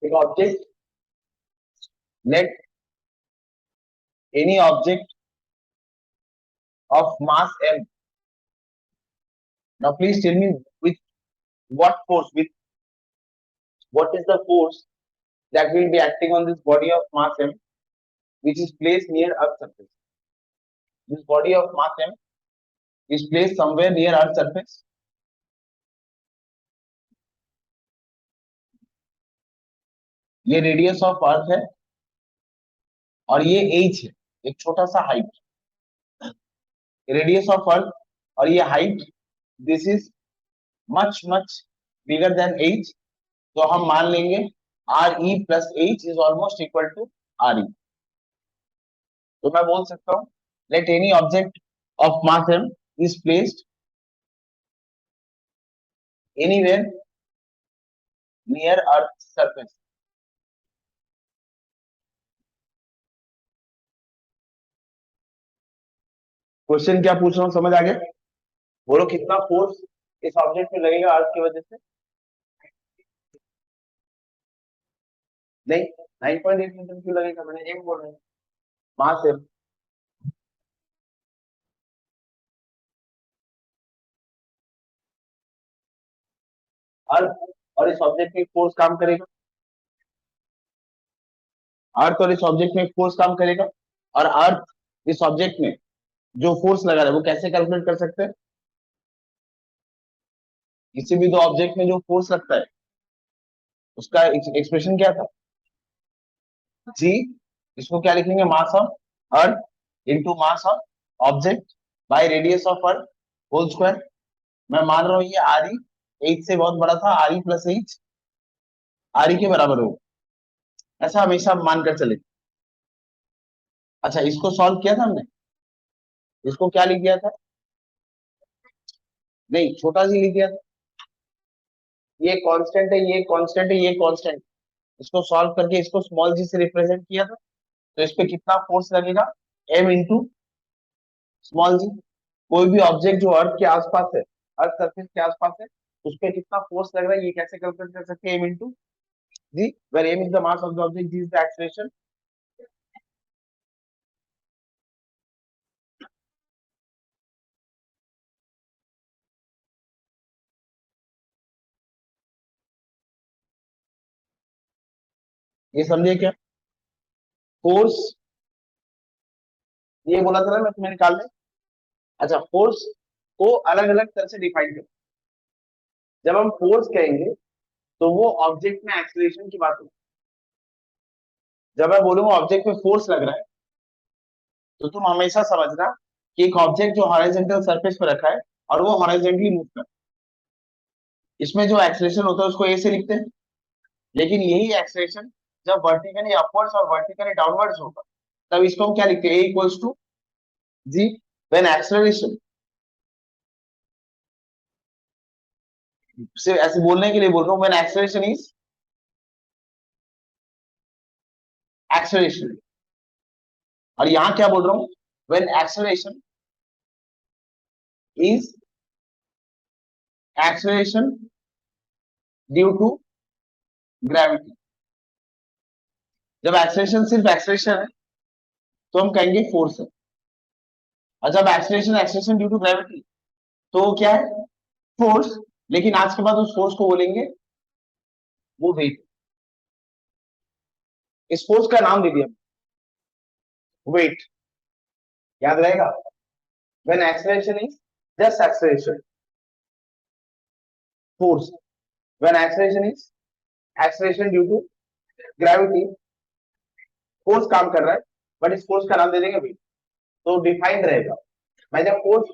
एक object, let any object of mass m. Now please tell me with what force, with what is the force that will be acting on this body of mass m, which is placed near earth surface. This body of mass m is placed somewhere near earth surface. ये radius of अर्थ है और ये H है, एक छोटा सा height, radius of earth और ये height, this is much much bigger than H, तो हम मान लेंगे R E plus H is almost equal to R E. तो मैं बोल सकता हूं let any object of mass m is placed anywhere near earth surface. Question क्या पूछ रहा हूं समझ आ गया? बोलो कितना फोर्स इस ऑब्जेक्ट पे लगेगा अर्थ की वजह से? नहीं, 9.8 न्यूटन क्यों लगेगा? मैंने एक बोल रहा हूँ मास m। अर्थ और इस ऑब्जेक्ट में फोर्स काम करेगा, अर्थ और इस ऑब्जेक्ट में फोर्स काम करेगा, और अर्थ इस ऑब्जेक्ट में जो फोर्स लगा रहा है वो कैसे कैलकुलेट कर सकते हैं? किसी भी दो ऑब्जेक्ट में जो फोर्स लगता है उसका एक्सप्रेशन क्या था? जी, इसको क्या लिखेंगे? Mass of earth into mass of object by radius of earth whole square. मैं मान रहा हूं ये आर ई एच से बहुत बड़ा था, are E plus H R E के बराबर होगा, ऐसा हमेशा मानकर चले। अच्छा, इसको सॉल्व किया था हमने, इसको क्या लिख दिया था? नहीं, छोटा सी लिख दिया था, ये कांस्टेंट है, ये कांस्टेंट है, ये कांस्टेंट। इसको सॉल्व करके इसको स्मॉल जी से रिप्रेजेंट किया था, तो इस पे कितना फोर्स लगेगा? m इंटू स्मॉल जी। कोई भी ऑब्जेक्ट जो अर्थ के आसपास है, अर्थ सरफेस के आसपास है, उस पे कितना फोर्स लग रहा है ये कैसे कैलकुलेट कर सकते हैं? m into G, where m is the mass of the object, G is the acceleration. ये समझिए क्या फोर्स, ये बोला था ना मैं तुम्हें निकालने। अच्छा, फोर्स को अलग अलग तरह से डिफाइन कर, जब हम फोर्स कहेंगे तो वो ऑब्जेक्ट में एक्सेलरेशन की बात होगी। जब मैं बोलूंगा ऑब्जेक्ट में फोर्स लग रहा है तो तुम हमेशा समझना कि एक ऑब्जेक्ट जो हॉरिजॉन्टल सरफेस पर रखा है और वो हॉरिजॉन्टली मूव कर, इसमें जो एक्सेलरेशन होता है उसको ए से लिखते हैं। लेकिन यही एक्सेलरेशन जब वर्टिकली अपवर्ड्स और वर्टिकली डाउनवर्ड्स होगा तब इसको हम क्या लिखते हैं? A equals to G, when acceleration, सिर्फ ऐसे बोलने के लिए बोल रहा हूँ, व्हेन एक्सेलरेशन इज एक्सेलरेशन। और यहां क्या बोल रहा हूं? When acceleration is acceleration due to gravity. जब एक्सेलरेशन सिर्फ एक्सेलरेशन है तो हम कहेंगे फोर्स है, और जब acceleration acceleration due to gravity तो वो क्या है? फोर्स। लेकिन आज के बाद उस फोर्स को बोलेंगे वो वेट। इस फोर्स का नाम दे दिया वेट, याद रहेगा? When acceleration is just acceleration, force. When acceleration is acceleration due to gravity, force काम कर रहा है, बट इस फोर्स का नाम दे देंगे वेट, तो डिफाइंड रहेगा। मैं जब फोर्स,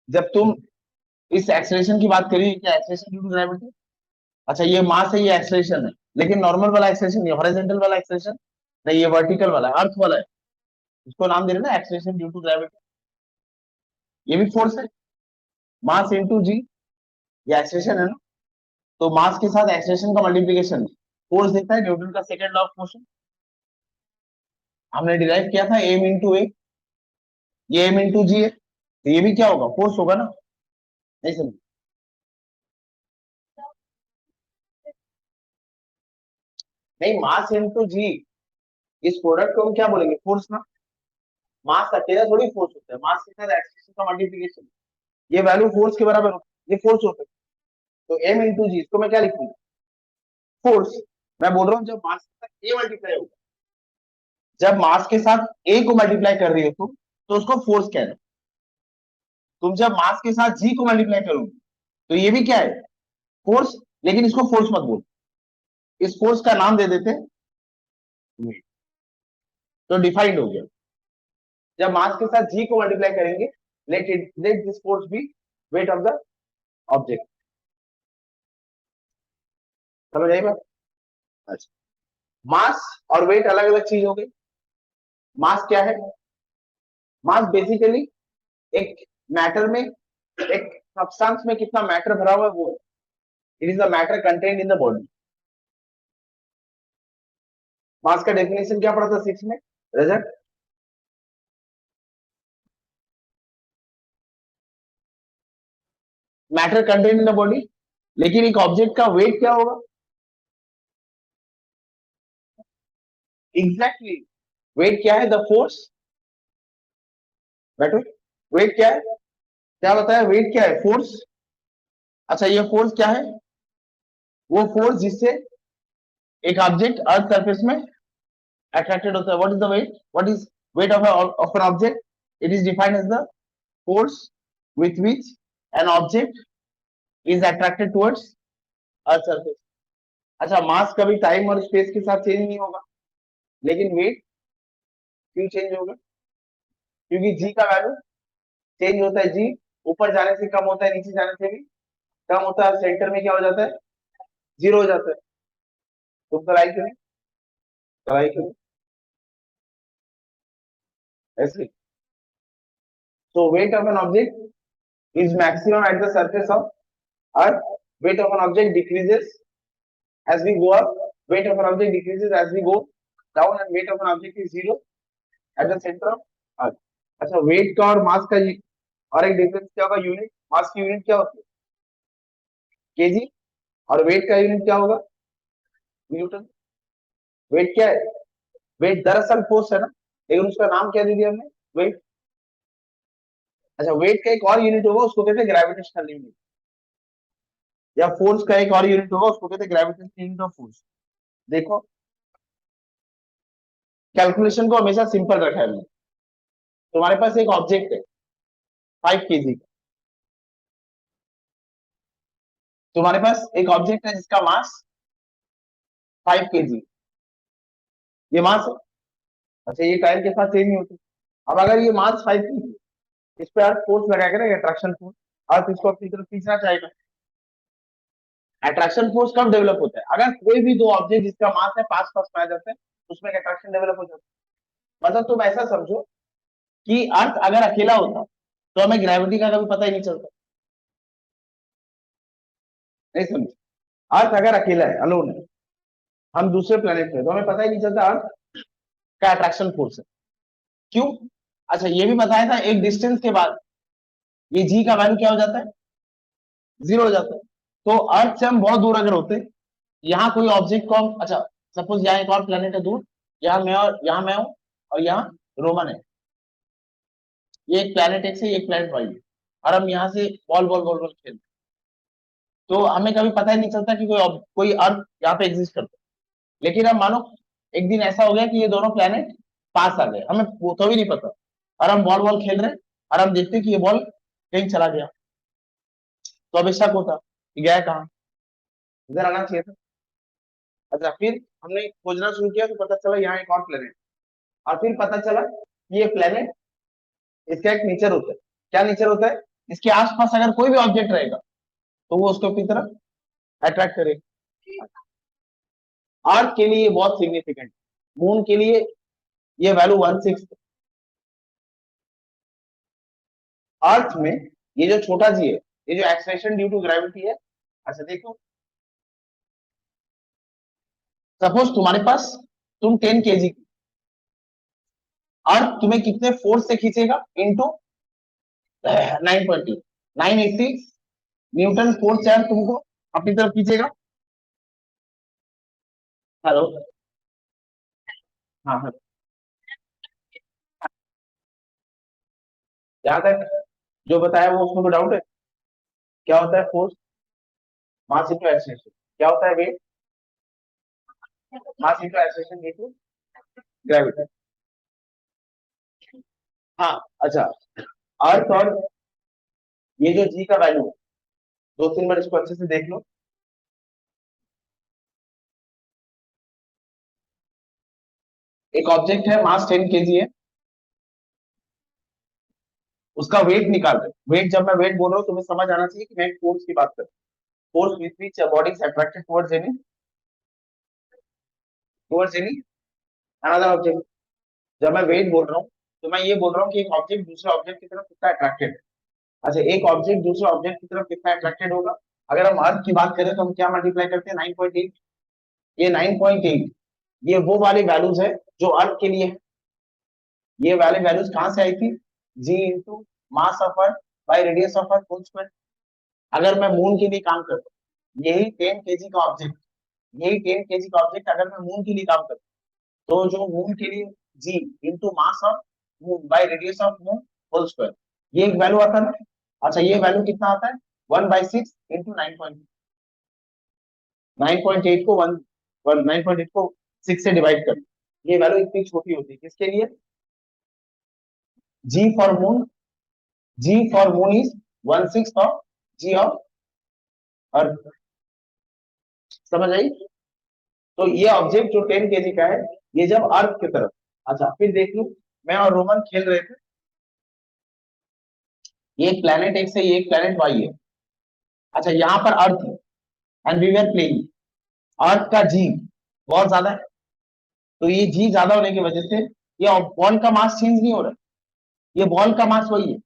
जब तुम इस एक्सेलरेशन की बात करिए कि एक्सेलरेशन ड्यू टू ग्रेविटी, अच्छा ये मास है, ये एक्सेलरेशन है, लेकिन नॉर्मल वाला एक्सेलरेशन नहीं, हॉरिजॉन्टल वाला एक्सेलरेशन नहीं, ये वर्टिकल वाला है, अर्थ वाला है, इसको नाम दे रहे ना एक्सेलरेशन ड्यू टू ग्रेविटी। ये भी फोर्स है, मास इनटू जी, ये एक्सेलरेशन है ना, तो मास के साथ एक्सेलरेशन का मल्टीप्लीकेशन फोर्स देता है, न्यूटन का सेकंड लॉ ऑफ मोशन। हमने डिराइव किया था एम इंटू ए, ये एम इंटू जी है, तो ये भी क्या होगा? फोर्स होगा ना? नहीं समझ? नहीं, मास इंटू जी, इस प्रोडक्ट को हम क्या बोलेंगे, फोर्स ना। मास अकेला थोड़ी फोर्स होता है, मास के साथ एक्सीलरेशन का मल्टीप्लिकेशन, ये वैल्यू फोर्स के बराबर होता है, ये फोर्स होता है। तो एम इंटू जी, इसको मैं क्या लिखूंगा, फोर्स। मैं बोल रहा हूँ जब मास के साथ ए मल्टीप्लाई होगा, जब मास के साथ ए को मल्टीप्लाई कर रही हो तुम, तो उसको फोर्स कहना। तुम जब मास के साथ जी को मल्टीप्लाई करोगे, तो ये भी क्या है, फोर्स। लेकिन इसको फोर्स मत बोल, इस फोर्स का नाम दे देते हैं weight। तो डिफाइंड हो गया, जब मास के साथ जी को मल्टीप्लाई करेंगे, let this force be weight of the object. समझ आई बात? अच्छा, मास और वेट अलग अलग चीज हो गई। मास क्या है, मास बेसिकली एक मैटर में, एक सब्सटेंस में कितना मैटर भरा हुआ है वो है। It is the matter contained in the body. Mass का डेफिनेशन क्या पढ़ा था सिक्स में, Rajat? Matter contained in the body. लेकिन एक ऑब्जेक्ट का वेट क्या होगा? Exactly exactly. वेट क्या है, द फोर्स। बैठो, वेट क्या है, क्या बताया, वेट क्या है, फोर्स। अच्छा, ये फोर्स क्या है, वो फोर्स जिससे एक ऑब्जेक्ट अर्थ सरफेस में अट्रैक्टेड होता है। What is the weight, what is weight of an object? It is defined as the force with which an object is attracted towards earth surface। अच्छा, मास कभी टाइम और space के साथ change नहीं होगा, लेकिन वेट क्यों चेंज होगा? क्योंकि जी का वैल्यू चेंज होता है। जी ऊपर जाने से कम होता है, नीचे जाने से भी कम होता है, सेंटर में क्या हो जाता है, जीरो हो जाता है। तुम कराई क्यों नहीं, कराई क्यों नहीं ऐसे? so weight of an object is maximum at the surface of earth, weight of an object decreases as we go up, weight of an object decreases as we go down, and weight of an object is zero at the center of earth। अच्छा, wait का और मास का और एक difference क्या होगा, unit. मास की unit क्या होती है, केजी, और वेट का यूनिट क्या होगा, न्यूटन। वेट क्या है, वेट दरअसल फोर्स है ना, लेकिन उसका नाम क्या दे दिया हमने, वेट। अच्छा, वेट का एक और यूनिट होगा, उसको कहते हैं ग्रेविटेशनल यूनिट। या फोर्स का एक और यूनिट होगा, उसको कहते हैं ग्रेविटेशनल यूनिट ऑफ फोर्स। देखो, कैलकुलेशन को हमेशा सिंपल रखा है। तुम्हारे पास एक ऑब्जेक्ट है 5 केजी, तुम्हारे पास एक ऑब्जेक्ट है जिसका मास 5 केजी, ये मास है। अच्छा, ये टाइम के साथ चेंज नहीं होती। अब अगर ये मास 5 केजी, इस पे अर्थ फोर्स लगाएगा ना, अट्रैक्शन फोर्स, अर्थ इसको अपनी तरफ खींचना चाहेगा। अट्रैक्शन फोर्स कब डेवलप होता है, अगर कोई भी दो ऑब्जेक्ट जिसका मास है पास पास में आ जाते हैं, उसमें अट्रैक्शन डेवलप हो जाता है। मतलब तुम ऐसा समझो कि अर्थ अगर अकेला होता तो हमें ग्रेविटी का कभी पता ही नहीं चलता। नहीं समझे, अर्थ अगर अकेला है, अलोन है, हम दूसरे प्लेनेट पे, तो हमें पता ही नहीं चलता अर्थ का अट्रैक्शन फोर्स है। क्यों? अच्छा, ये भी बताया था एक डिस्टेंस के बाद ये जी का वैल्यू क्या हो जाता है, जीरो हो जाता है। तो अर्थ से हम बहुत दूर अगर होते, यहाँ कोई ऑब्जेक्ट को हम, अच्छा सपोज यहाँ एक और प्लेनेट है दूर, यहाँ मैं हूँ और यहाँ रोमन है, ये एक प्लेनेट एक्स है, ये एक प्लेनेट वाई है, और हम यहाँ से बॉल बॉल बॉल बॉल खेलते, तो हमें कभी पता ही नहीं चलता कि कोई अर्थ यहाँ पे एग्जिस्ट करता है। लेकिन अब मानो एक दिन ऐसा हो गया कि ये दोनों प्लेनेट पास आ गए, हमें वो तो भी नहीं पता, और हम बॉल बॉल खेल रहे हैं, और हम देखते कि ये बॉल कहीं चला गया, तो अब शक होता कि गया कहाँ, इधर आना चाहिए था। अच्छा, फिर हमने खोजना शुरू किया, तो पता चला यहाँ एक और प्लेनेट, और फिर पता चला कि ये प्लेनेट, इसका एक नेचर होता है। क्या नेचर होता है, इसके आसपास अगर कोई भी ऑब्जेक्ट रहेगा तो वो उसको अपनी तरफ अट्रैक्ट करेगा। अर्थ के लिए बहुत सिग्निफिकेंट, मून के लिए ये वैल्यू 1/6। अर्थ में ये जो छोटा जी है, ये जो एक्सलेशन ड्यू टू ग्रेविटी है। अच्छा देखो, सपोज तुम्हारे पास, तुम 10 केजी, अर्थ तुम्हें कितने फोर्स से खींचेगा, इंटू 920, 980 न्यूटन फोर्स से अर्थ तुमको अपनी तरफ खींचेगा। हेलो। हाँ हाँ। जहाँ तक जो बताया वो उसमें कोई डाउट है? क्या होता है फोर्स? मास इंटू एक्सेलरेशन। क्या होता है weight? Mass into acceleration equal gravity. हाँ। अच्छा। अर्थ और ये जो जी का वैल्यू, 2-3 बार इसको अच्छे से देख लो। एक ऑब्जेक्ट है, मास 10 केजी है, उसका वेट निकाल रहे। वेट, जब मैं वेट बोल रहा हूँ तुम्हें समझ आना चाहिए कि मैं फोर्स की बात कर रहा हूँ। Force with which body is attracted towards any another object. जब मैं वेट बोल रहा हूँ तो मैं ये बोल रहा हूँ कि एक ऑब्जेक्ट दूसरे ऑब्जेक्ट की तरफ कितना अट्रैक्टेड है। अच्छा, एक ऑब्जेक्ट दूसरे ऑब्जेक्ट की तरफ कितना अट्रैक्टेड होगा? अगर हम अर्थ की बात करें तो हम क्या मल्टीप्लाई करते हैं? 9.8। ये 9.8, ये वो वाली वैल्यूज है जो अर्थ के लिए है। ये वाली वैल्यूज कहाँ से आई थी? G into mass of earth by radius of earth whole square. अगर मैं मून के लिए काम करता हूँ, यही 10 केजी का ऑब्जेक्ट, यही 10 केजी का ऑब्जेक्ट अगर मैं मून के लिए काम करता हूँ, तो जो मून के लिए G into mass of moon by radius of moon whole square, ये एक वैल्यू आता है ना। अच्छा, ये वैल्यू कितना आता है? 1/6 इंटू 9.8 को 9.8 को 6 से डिवाइड कर। ये वैल्यू इतनी छोटी होती है किसके लिए? G for moon. G for moon is 1/6 of G of earth. समझ आई? तो ये ऑब्जेक्ट जो 10 केजी का है, ये जब अर्थ की तरफ, अच्छा फिर देख लो, मैं और रोमन खेल रहे थे। ये एक प्लेनेट एक्स है, ये एक प्लेनेट वाई है। अच्छा, यहाँ पर अर्थ है एंड वी वर प्लेइंग। अर्थ का जी बहुत ज्यादा है, तो ये जी ज्यादा होने की वजह से ये बॉल का मास चेंज नहीं हो रहा है। ये बॉल का मास वही है।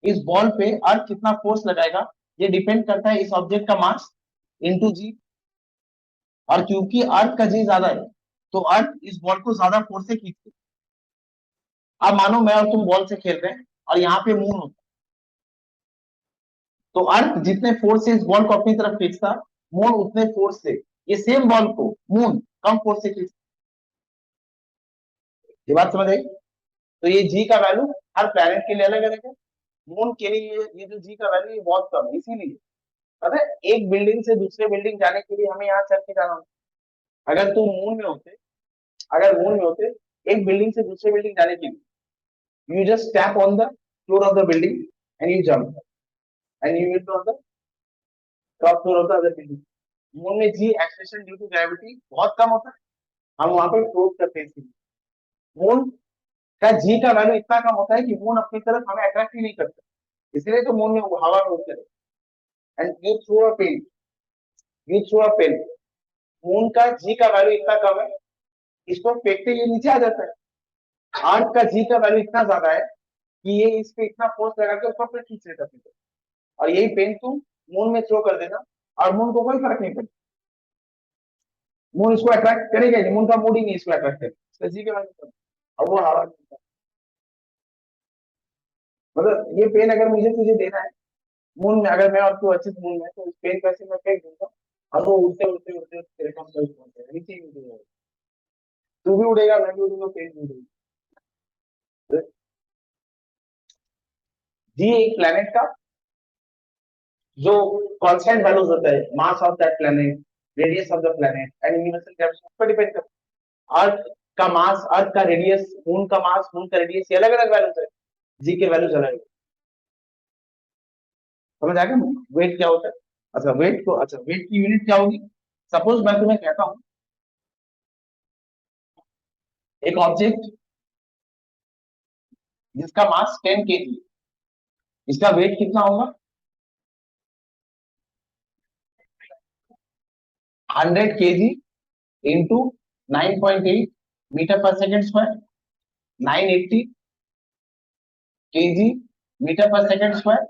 इस बॉल पे अर्थ कितना फोर्स लगाएगा, ये डिपेंड करता है इस ऑब्जेक्ट का मास इंटू जी। और क्योंकि अर्थ का जी ज्यादा है, तो अर्थ इस बॉल को ज्यादा फोर्स से खींचती है। अब मानो मैं और तुम बॉल से खेल रहे हैं और यहाँ पे मून होता, तो अर्थ जितने फोर्स से इस बॉल को अपनी तरफ खींचता, मून उतने फोर्स से ये सेम बॉल को मून कम फोर्स से खींचता। ये बात समझ आई? तो ये जी का वैल्यू हर प्लैनेट के लिए अलग अलग है। मून के लिए ये जो जी का वैल्यू ये बहुत कम है, इसीलिए पता है एक बिल्डिंग से दूसरे बिल्डिंग जाने के लिए हमें यहाँ चल के जाना होता। अगर तुम मून में होते, अगर मून में होते, एक बिल्डिंग से दूसरे बिल्डिंग जाने के लिए you just tap on the floor of the building and you jump and you will on the top floor of the other building. Moon में जी एक्सेलरेशन ड्यू टू ग्रेविटी बहुत कम होता है, हम वहां पे फ्लोट करते हैं इसलिए। मून का जी का वैल्यू इतना कम होता है कि मून अपनी तरफ हमें अट्रैक्ट ही नहीं करता, इसलिए तो मून में हवा में उड़ते रहे। And you throw a pen, you throw a pen, moon का जी का वैल्यू इतना कम है, इसको फेंकते ये नीचे आ जाता है। अर्थ का जी का वैल्यू इतना ज्यादा है कि ये इस पे इतना फोर्स लगा के ऊपर पे खींच लेता है। और यही पेन तुम मून में थ्रो कर देना और मून को कोई फर्क नहीं पड़ता। मून इसको अट्रैक्ट करेगा नहीं, मून का मूड ही नहीं इसको अट्रैक्ट करेगा, जी के वैल्यू और वो हवा में। मतलब ये पेन अगर मुझे तुझे देना है मून में, अगर मैं और तू अच्छे से मून में, तो इस पेन को ऐसे मैं फेंक दूंगा और वो उड़ते उड़ते उड़ते तेरे पास पहुंचेगा, नीचे ही उड़ेगा। तू भी उड़ेगा, मैं भी उड़ूंगा, पेन भी उड़ेगा। जी एक प्लेनेट का जो कांस्टेंट वैल्यूज होता है, mass of that planet, radius of the planet and universal gravity पर डिपेंड करता है। अर्थ का मास, अर्थ का रेडियस, मून का मास, मून का रेडियस, ये अलग अलग वैल्यूज है। जी के वैल्यूज अलग है। समझ आ गया वेट क्या होता है? अच्छा वेट को, अच्छा वेट की यूनिट क्या होगी? सपोज मैं तुम्हें कहता हूँ एक ऑब्जेक्ट जिसका मास 10 केजी, इसका वेट कितना होगा? 100 केजी इंटू 9.8 मीटर पर सेकेंड स्क्वायर, 980 केजी मीटर पर सेकेंड स्क्वायर,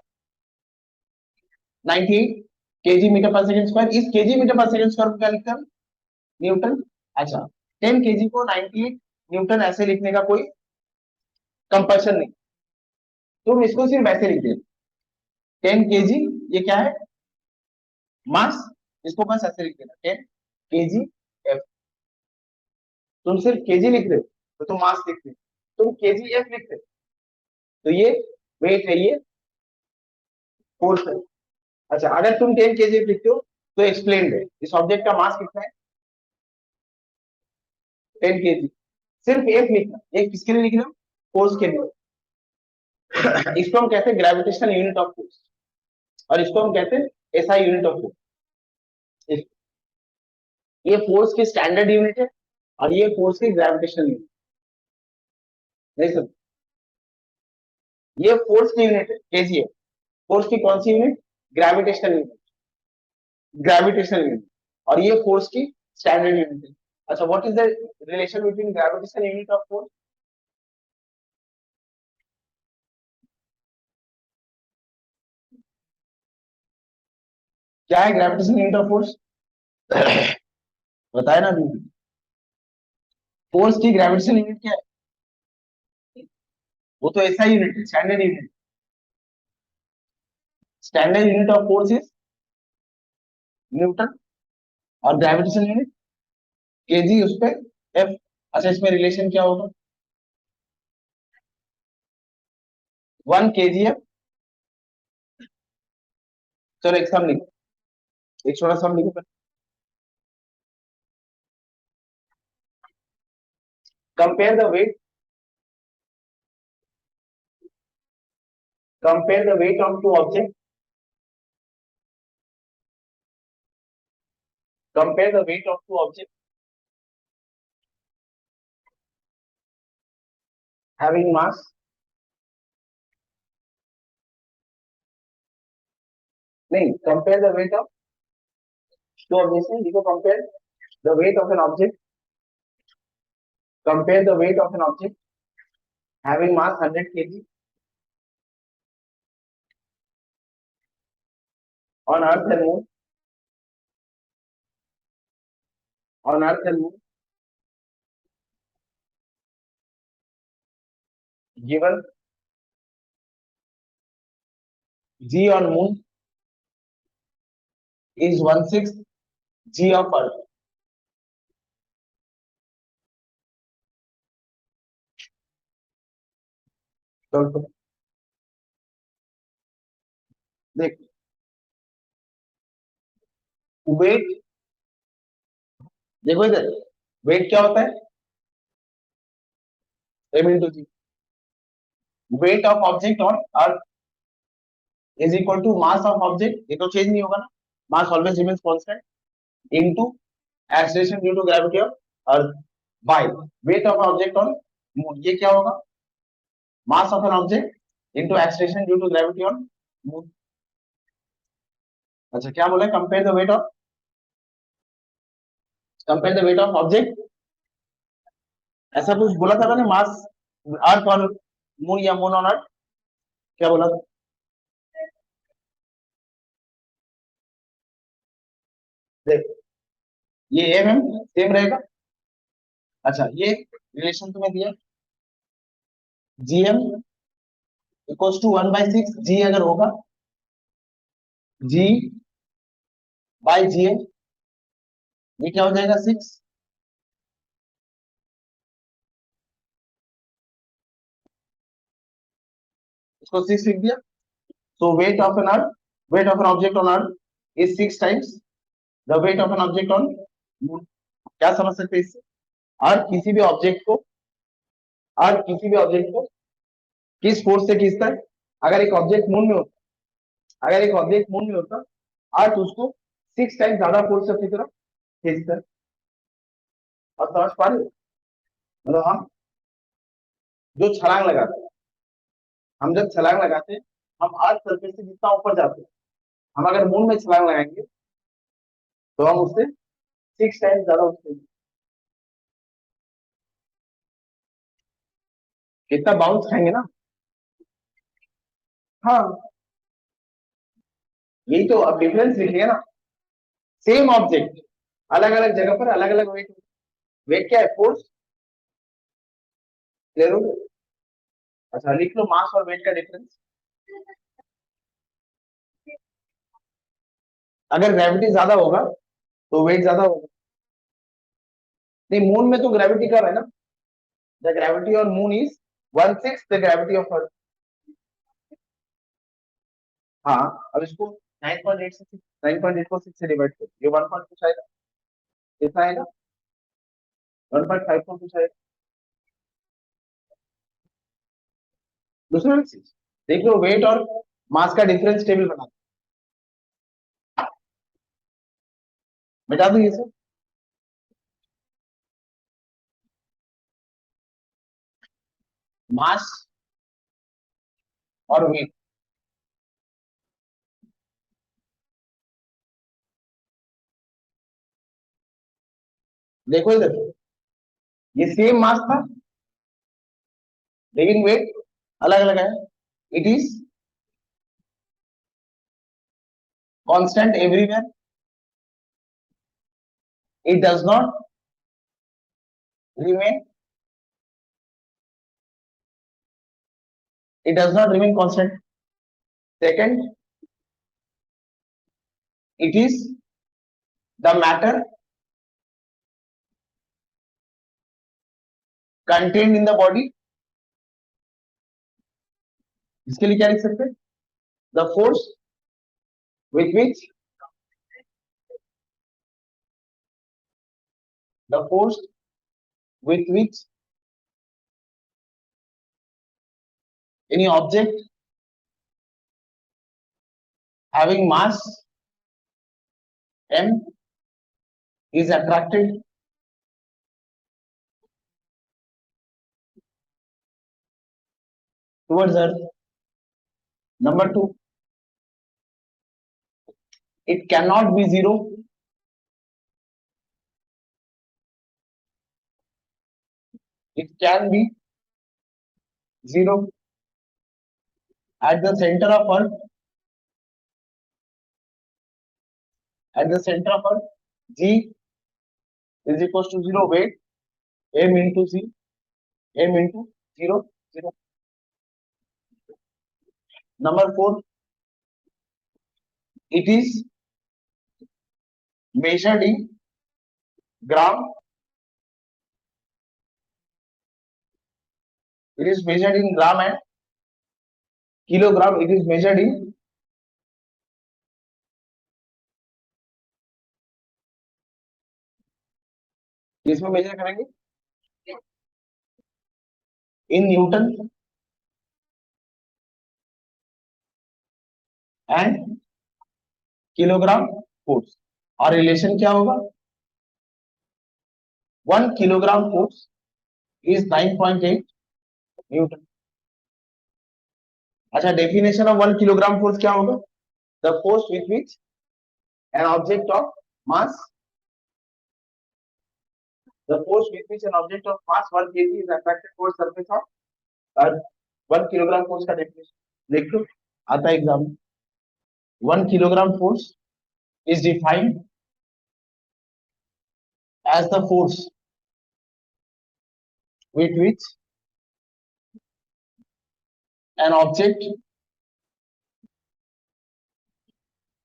98 केजी मीटर पर सेकेंड स्क्वायर। इस केजी मीटर पर सेकेंड स्क्वायर को क्या लिखते हैं? न्यूटन। अच्छा, 10 केजी को 98 न्यूटन ऐसे लिखने का कोई कंपल्शन नहीं, तुम इसको सिर्फ ऐसे लिख दे। 10 केजी, ये क्या है? मास। इसको बस ऐसे लिख देना, 10 केजी एफ। तुम सिर्फ केजी लिख रहे हो तो तुम मास लिख रहे हो, तुम केजी एफ लिख रहे हो तो ये वेट है, ये फोर्स है। अच्छा, अगर तुम 10 केजी एफ लिखते हो तो एक्सप्लेन है, इस ऑब्जेक्ट का मास कितना है, 10 केजी। सिर्फ एफ लिखना, एक किसके लिए लिख रहे हो, फोर्स के लिए। इसको हम कहते हैं ग्रेविटेशनल यूनिट ऑफ फोर्स, और इसको हम कहते हैं एसआई यूनिट ऑफ फोर्स। ये फोर्स की स्टैंडर्ड यूनिट है और ये फोर्स की ग्रेविटेशनल यूनिट। नहीं सर, ये फोर्स की यूनिट है केजी है, फोर्स की कौन सी unit, gravitational unit, gravitational unit, और ये फोर्स की स्टैंडर्ड यूनिट है। अच्छा, what is the relation between gravitational unit of force, क्या है ग्रेविटेशनल यूनिट ऑफ फोर्स, बताए ना अभी। फोर्स की ग्रेविटेशनल यूनिट क्या है, वो तो ऐसा यूनिट है, standard unit. Standard unit of force is Newton, और ग्रेविटेशनल यूनिट केजी, उस पे एफ। अच्छा, इसमें रिलेशन क्या होगा, 1 केजी एफ। चलो एक सम लिखो, एक छोटा सम लिखो, compare the weight, compare the weight of two objects, compare the weight of two objects having mass, नहीं, compare the weight of two objects नहीं, देखो compare the weight of an object, compare the weight of an object having mass 100 kg on earth and moon, on earth and moon, given g on moon is 1/6 g of earth। तो देख, wait, देखो इधर, wait क्या होता है, m into g, weight of object on earth is equal to mass of object, ये तो change नहीं होगा ना, mass always remains constant, into acceleration due to gravity of earth by weight of object on moon, ये क्या होगा, mass of an object into acceleration due to gravity on moon। अच्छा, क्या बोला, compare the weight of object, ऐसा कुछ बोला था मैंने, मास अर्थ ऑन मून या मून ऑन अर्थ, क्या बोला था, देख, ये एम एम सेम रहेगा। अच्छा, ये रिलेशन तुम्हें दिया, जी एम इक्वल्स टू 1/6 जी अगर होगा, जी बाई जी एम, ये क्या हो जाएगा, 6। इसको 6 लिख दिया, so weight of an earth, weight of an object on earth is 6 times the weight of an object on moon। क्या समझ सकते हैं इससे, अर्थ किसी भी ऑब्जेक्ट को, अर्थ किसी भी ऑब्जेक्ट को किस फोर्स से खींचता है, अगर एक ऑब्जेक्ट मून में होता, अगर एक ऑब्जेक्ट मून में होता, अर्थ उसको 6 टाइम ज्यादा फोर्स से अपनी तरफ खींचता है। और समझ पा रहे हो, मतलब हम जो छलांग लगाते हैं, हम जब छलांग लगाते हैं, हम अर्थ सरफेस से जितना ऊपर जाते हैं, हम अगर मून में छलांग लगाएंगे तो हम उससे 6 टाइम ज्यादा उससे कितना बाउंस खाएंगे ना। हाँ, यही तो, अब डिफरेंस लिखेंगे ना, सेम ऑब्जेक्ट अलग अलग जगह पर अलग अलग वेट, वेट क्या है, फोर्स, क्लियर हो गया। अच्छा, लिख लो मास और वेट का डिफरेंस, अगर ग्रेविटी ज्यादा होगा तो वेट ज्यादा होगा, नहीं, मून में तो ग्रेविटी कम है ना, the gravity on moon is 1/6 the gravity of earth. हाँ, अब इसको 9.8 से 9.8 को 6 से डिवाइड करो, ये 1 कुछ आएगा, कितना आएगा, 1.5 को कुछ आएगा। दूसरा चीज देख लो, वेट और मास का डिफरेंस टेबल बना, मिटा दो ये सब। मास और वेट, देखो इधर, ये सेम मास था लेकिन वेट अलग अलग है। It is constant everywhere, it does not remain, it does not remain constant. Second, it is the matter contained in the body, इसके लिए क्या लिख सकते हैं, the force with which, the force with which any object having mass m is attracted towards earth. Number two, it cannot be zero, it can be zero at the center of earth, at the center of earth, g is equals to 0, weight m into c, m into 0 0. Number four, it is measured in gram, it is measured in gram and kilogram, it is measured in किसमें major करेंगे, in newton and kilogram force, और relation क्या होगा, 1 kilogram force is 9.8 Newton. अच्छा, definition of 1 kilogram force क्या होगा, the force with which N object of mass, the force with which an object of mass 1 kg is attracted towards surface of earth। 1 kilogram force का definition देख लो, आता है exam में। 1 kilogram force is defined as the force with which an object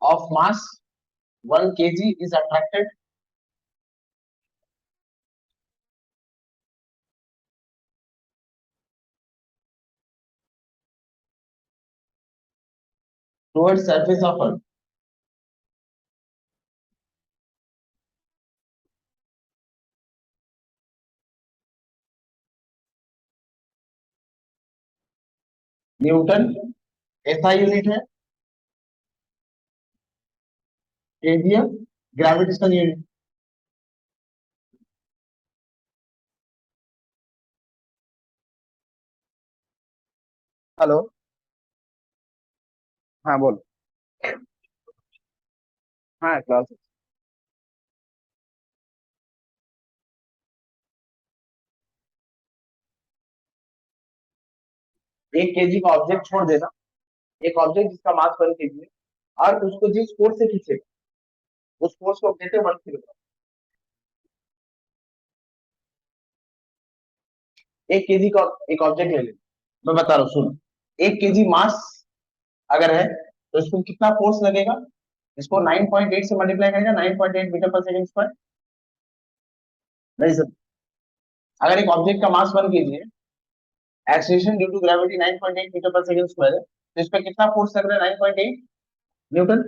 of mass 1 kg is attracted towards surface of earth। Newton ऐसा unit है, area gravitational unit. Hello, हाँ बोल, हाँ क्लास, 1 kg का ऑब्जेक्ट छोड़ देना, एक ऑब्जेक्ट जिसका मास 1 kg है, और उसको जिस फोर्स से खींचे उस फोर्स को कहते हैं 1 किलोग्राम। 1 kg का एक ऑब्जेक्ट ले लेना, मैं बता रहा हूँ सुन, 1 kg मास अगर है तो इसको कितना फोर्स लगेगा, इसको 9.8 से मल्टीप्लाई करेगा, 9.8 मीटर पर सेकंड स्क्वायर, नहीं सर, अगर एक ऑब्जेक्ट का मास 1 kg है, acceleration due to gravity 9.8 meter per second square है, तो इस पे कितना फोर्स लग रहा है? 9.8 न्यूटन।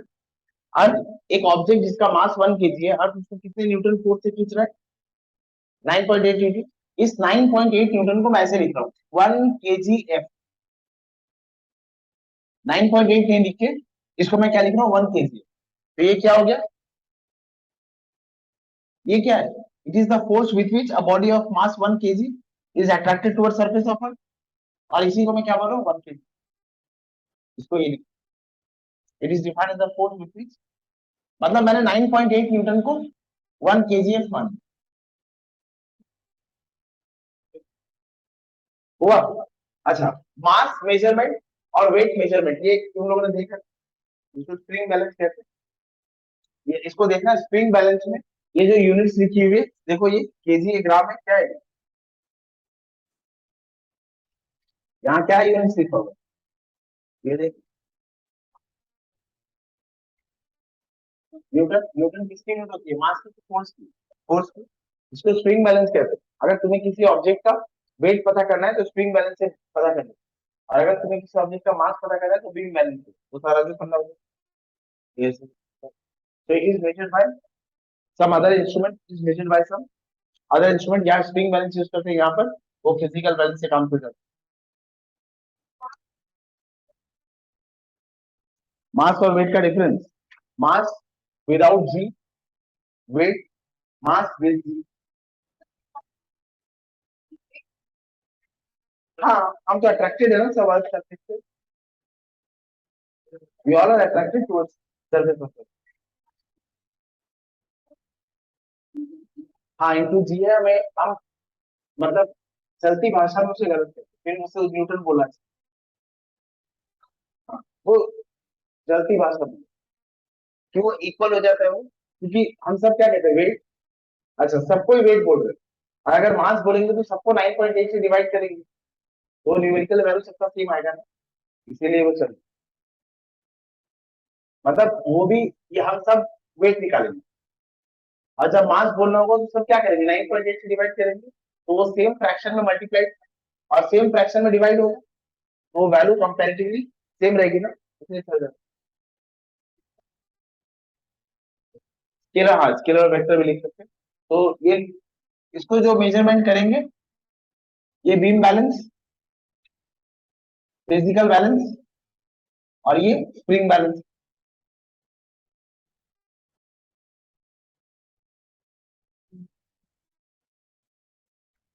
अर्थ एक ऑब्जेक्ट जिसका मास 1 kg है, अर्थ उसको कितने न्यूटन फोर्स से खींच रहा है? 9.8 न्यूटन। इस 9.8 न्यूटन को मैं ऐसे लिख रहा हूँ, 1 kg F। 9.8 नहीं लिख के इसको मैं क्या लिख रहा हूँ? 1 kg। तो ये क्या हो गया? ये क्या है? It is the force with which a body of mass 1 kg is attracted toward surface of earth. और इसी को मैं क्या बोल रहा हूँ? 1 kg। इसको ये it is defined as the force with which, मतलब मैंने 9.8 न्यूटन को 1 kg मान हुआ। अच्छा, मास मेजरमेंट और वेट मेजरमेंट ये तुम लोगों ने देखा, इसको स्प्रिंग बैलेंस कहते हैं। ये इसको देखना, स्प्रिंग बैलेंस में ये जो यूनिट्स लिखी हुई है, देखो ये केजी ये ग्राम है, क्या है यहाँ, क्या यूनिट्स लिखा होगा? ये देख, न्यूटन। न्यूटन किसकी यूनिट होती है? मास की, फोर्स की? फोर्स की। इसको स्प्रिंग बैलेंस कहते हैं। अगर तुम्हें किसी ऑब्जेक्ट का वेट पता करना है तो स्प्रिंग बैलेंस से पता करना है, और अगर तुम्हें किसी ऑब्जेक्ट का मास पता करना है तो बीम बैलेंस से। वो सारा जो फंडा होगा ये। So it is measured by some other instrument, is measured by some other instrument। यहाँ स्प्रिंग बैलेंस यूज करते हैं, यहाँ पर वो फिजिकल बैलेंस से काम करता है। मास और वेट का difference, mass without G, weight mass with G. हाँ, हम तो अट्रैक्टेड है ना सब अर्थ सरफेस से, we all are attracted towards surface of. हाँ, इंटू जी है, हमें हम मतलब चलती भाषा में उसे गलत है, फिर मुझसे न्यूटन बोला। हाँ, वो चलती भाषा में कि वो इक्वल हो जाता है वो, क्योंकि हम सब क्या कहते हैं? वेट। अच्छा, सबको ही वेट बोल रहे हैं, और अगर मास बोलेंगे तो सबको 9.8 से डिवाइड करेंगे, तो न्यूमेरिकल वैल्यू सबका सेम आएगा ना, इसीलिए वो चल, मतलब वो भी, ये हम सब वेट निकालेंगे, और जब मास बोलना होगा तो सब क्या करेंगे? 9.8 से डिवाइड करेंगे, तो वो सेम फ्रैक्शन में मल्टीप्लाई और सेम फ्रैक्शन में डिवाइड होगा, तो वो वैल्यू कंपैरेटिवली सेम रहेगी ना, इसलिए चल जाएगा। स्केलर, हाँ स्केलर और वेक्टर भी लिख सकते हैं। तो ये इसको जो मेजरमेंट करेंगे, ये बीम बैलेंस, फिजिकल बैलेंस, और ये स्प्रिंग बैलेंस।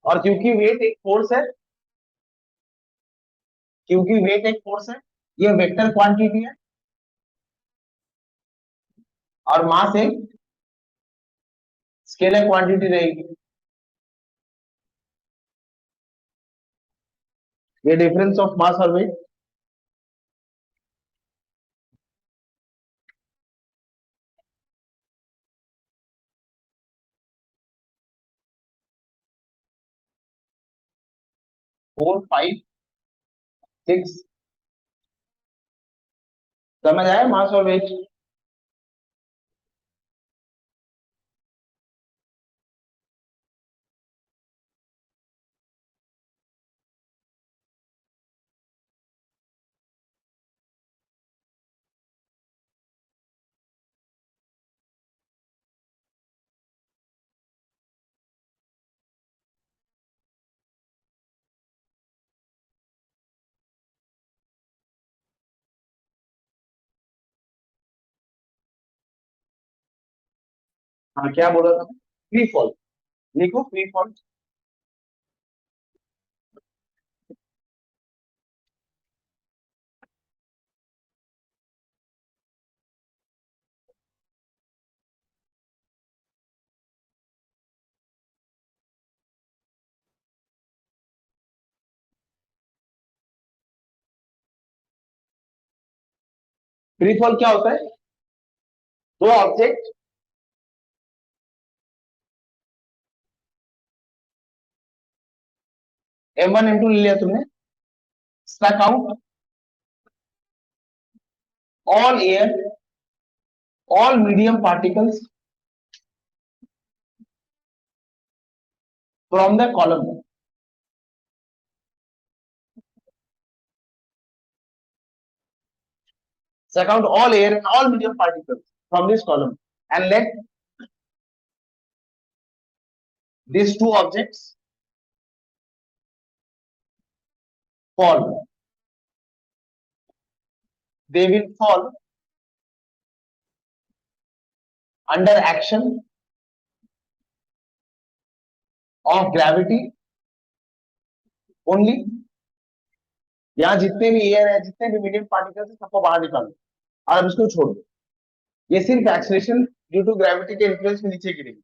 और क्योंकि वेट एक फोर्स है, क्योंकि वेट एक फोर्स है, ये वेक्टर क्वांटिटी है, और मास एक स्केलर क्वांटिटी रहेगी। ये डिफरेंस ऑफ मास और वेट। 4, 5, 6, समझ आया मास और वेट? हाँ, क्या बोला था? फ्री फॉल, लिखो फ्री फॉल। फ्री फॉल क्या होता है? दो ऑब्जेक्ट, M1 M2 ले लिया तुमने, stuck out all air, all medium particles from the column. So count all air and all medium particles from this column and let these two objects fall. They will fall under action of gravity only. यहाँ जितने भी air है, जितने भी medium particles है, सबको बाहर निकालो और अब इसको छोड़ दो. ये सिर्फ एक्सेलरेशन ड्यू टू ग्रेविटी के इन्फ्लुएंस में नीचे गिरेगी.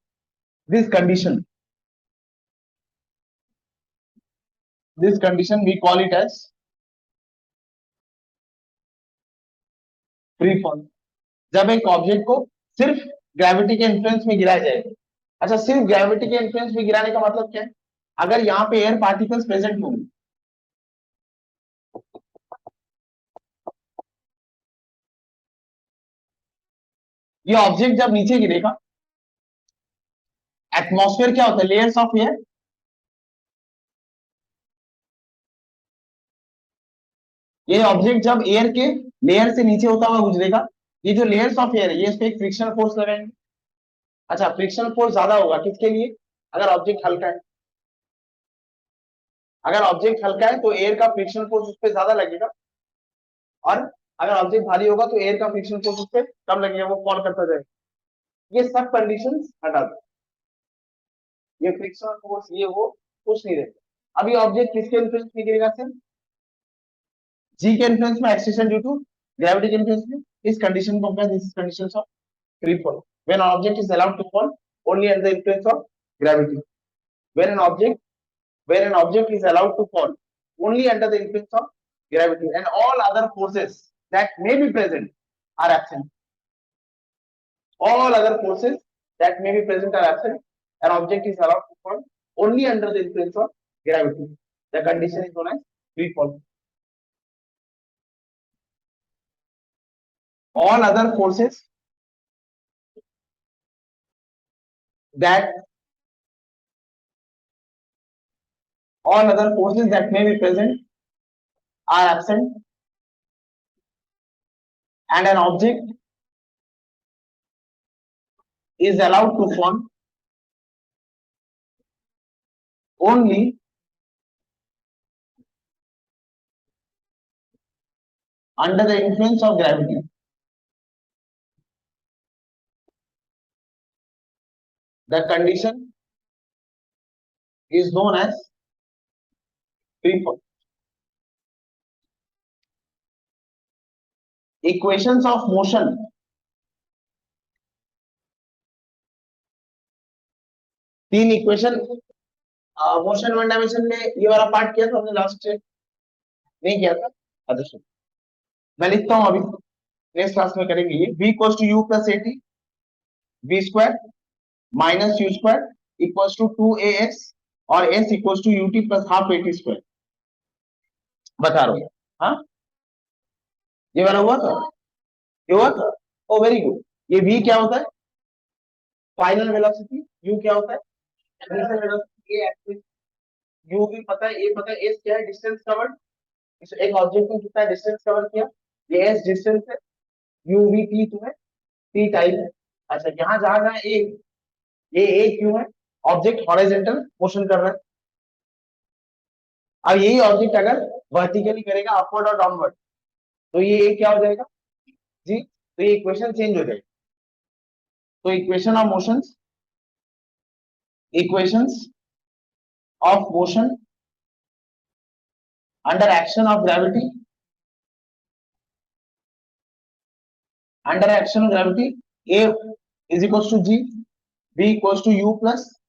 This condition we call it as free fall. जब एक ऑब्जेक्ट को सिर्फ ग्रेविटी के इन्फ्लुएंस में गिराया जाएगा. अच्छा, सिर्फ ग्रेविटी के इन्फ्लुएंस में गिराने का मतलब क्या है? अगर यहाँ पे एयर पार्टिकल्स प्रेजेंट होंगे, ये ऑब्जेक्ट जब नीचे गिरेगा, एटमॉस्फेयर क्या होता है? Layers of air. ये ऑब्जेक्ट जब एयर के लेयर से नीचे होता हुआ गुजरेगा, ये जो लेयर्स ऑफ एयर है, ये इस पे एक फ्रिक्शन फोर्स लगाएंगे. अच्छा, फ्रिक्शन फोर्स ज्यादा होगा किसके लिए? अगर ऑब्जेक्ट हल्का है. अगर ऑब्जेक्ट हल्का है तो एयर का फ्रिक्शन फोर्स उस पर ज्यादा लगेगा, और अगर ऑब्जेक्ट भारी होगा तो एयर का फ्रिक्शन फोर्स उस पर कम लगेगा, वो फॉल करता जाएगा. ये सब कंडीशंस हटा दो. ये फ्रिक्शन फोर्स, ये वो कुछ नहीं रहेगा. अभी ऑब्जेक्ट किसके इन्फ्लुएंस में गिरेगा? सिर्फ जी के इन्फ्लुएंस में, एक्सलेशन ड्यू टू ग्रेविटी के इन्फ्लुएंस में. इस कंडीशन को क्या, this conditions of free fall. When object is allowed to fall only under the influence of gravity. When an object is allowed to fall only under the influence of gravity and all other forces that may be present are absent. All other forces that may be present are absent. An object is allowed to fall only under the influence of gravity. The condition is known as free fall. All other forces that may be present are absent, and an object is allowed to fall only under the influence of gravity. The condition is known as free fall. Equations of motion. तीन equation motion one dimension में, ये वाला part किया था हमने last से, नहीं किया था? अच्छा, मैं लिखता हूं, अभी नेक्स्ट क्लास में करेंगे ये. v equals to u plus at v square minus u square equals to 2as और s इक्वल्स to ut plus half at square. बता रहा हूं. हाँ, ये वाला हुआ था, ये हुआ था. ओ वेरी गुड. ये v क्या होता है? Final velocity. u क्या होता है? Initial velocity. ये एक्सिस. u भी पता है, ये पता है. s क्या है? Distance covered. एक ऑब्जेक्ट ने कितना डिस्टेंस कवर किया, ये s डिस्टेंस है. u v t तो है, t टाइम है. अच्छा, यहाँ जहां जहां ये a क्यों है? ऑब्जेक्ट हॉरिजॉन्टल मोशन कर रहा है. अब यही ऑब्जेक्ट अगर वर्टिकली करेगा, अपवर्ड और डाउनवर्ड, तो ये a क्या हो जाएगा जी? तो ये इक्वेशन चेंज हो जाएगी. तो equation of equations of motion under action of gravity, a is equals to g, b equals to u plus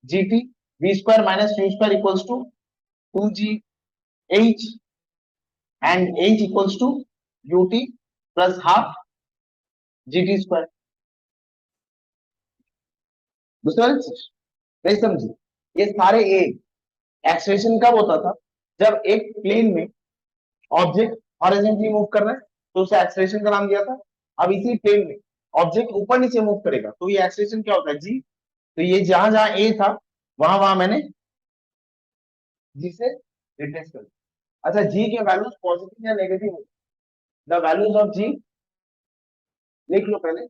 gt, v square minus u square equals to 2g h, and h equals to ut plus half gt square. नहीं समझी? ये सारे a. Acceleration कब होता था? जब एक plane में ऑब्जेक्ट हॉरिजॉन्टली मूव कर रहा है तो उसे एक्सेलरेशन का नाम दिया था. अब इसी प्लेन में ऑब्जेक्ट ऊपर नीचे मूव करेगा तो ये एक्सेलरेशन क्या होता है? जी. तो ये जहां जहां ए था वहां वहां मैंने जी से रिप्लेस कर। अच्छा, जी के वैल्यूज पॉजिटिव या नेगेटिव हो, द वैल्यूज ऑफ जी लिख लो पहले।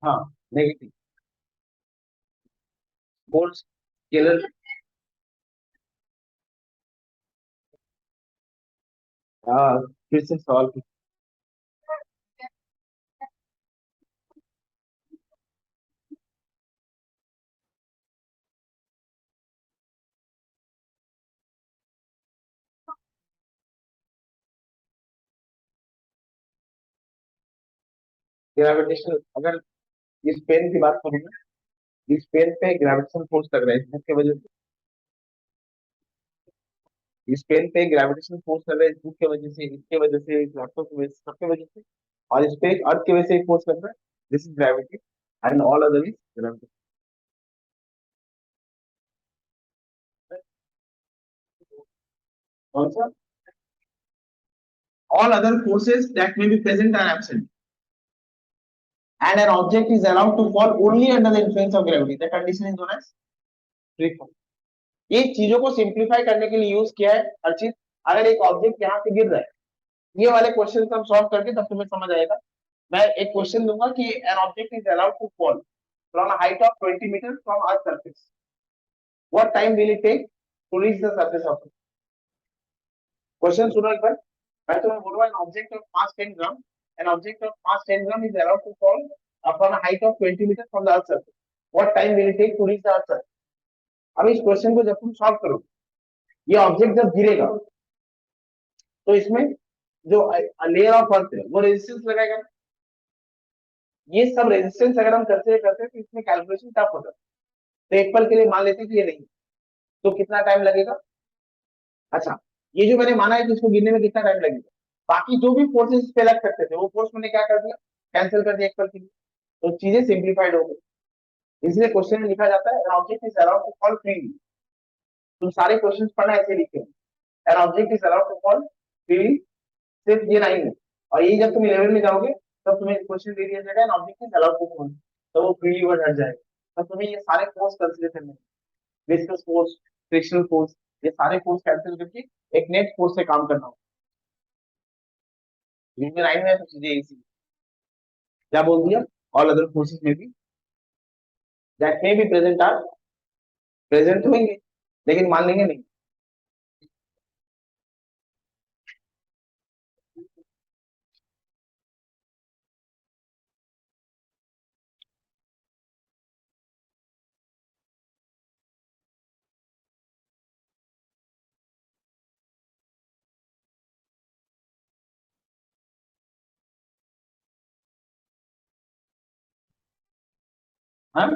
हाँ, नेगेटिव फोर्स स्केलर। हाँ, फिर से सवाल ग्रेविटेशन, अगर इस पेन की बात करूँ ना, इस पेन पे ग्रेविटेशन फोर्स लग रहा है इसकी वजह से, इस पेन पे ग्रेविटेशन फोर्स लग रहा है इस बुक की वजह से, इसके वजह से, इस लैपटॉप की वजह से, सबके वजह से। और इस पे एक अर्थ की वजह से एक फोर्स लग रहा है, this is gravity, and all other is gravity. कौन सा? All other forces that may be present or absent and an object is allowed to fall only under the influence of gravity, the condition is known as free fall। ये चीजों को simplify करने के लिए use किया है अर्चित। अगर एक ऑब्जेक्ट यहाँ से गिर रहा है, ये वाले क्वेश्चन हम सॉल्व करके तब तुम्हें समझ आएगा। मैं एक क्वेश्चन दूंगा कि an object is allowed to fall from a height of 20 meter from earth surface, what time will it take to reach the surface of. Question सुनो एक बार। मैं तुम्हें बोल रहा हूँ an object of mass 10 gram, an object of mass 10 gram is allowed to fall from a height of 20 meter from the earth surface, what time will it take to reach the earth surface. अब इस question को जब तुम solve करो, ये object जब गिरेगा तो इसमें जो लेयर ऑफ अर्थ है वो रेजिस्टेंस लगाएगा। ये सब रेजिस्टेंस अगर हम करते करते तो इसमें कैलकुलेशन टफ होता है। तो एक पल के लिए मान लेते हैं कि ये नहीं, तो कितना टाइम लगेगा। अच्छा, ये जो मैंने माना है कि इसको गिरने में कितना टाइम लगेगा, बाकी जो भी फोर्सेस इस पे लग सकते थे वो फोर्स मैंने क्या कर दिया, कैंसिल कर दिया एक पल के लिए। तो चीजें सिंप्लीफाइड हो गई। इसलिए क्वेश्चन में लिखा जाता है object is allowed to fall freely. तुम सारे क्वेश्चन पढ़ना ऐसे लिखे, an object is allowed to fall freely, सिर्फ ये लाइन है। और यही जब तुम 11 में जाओगे तब तुम्हें क्वेश्चन दे दिया जाएगा an object is allowed to fall, तो वो फ्रीली वर्ड हट जाएगा। तब तुम्हें ये सारे फोर्स कंसीडर करने हैं, विस्कस फोर्स, फ्रिक्शनल फोर्स, ये सारे फोर्स कैंसिल करके एक नेट फोर्स से काम करना होगा। जिनमें लाइन में तो चीजें इजी। क्या बोल दिया, ऑल अदर फोर्सेस में भी that may be present or present होंगे, लेकिन मान लेंगे नहीं। हाँ,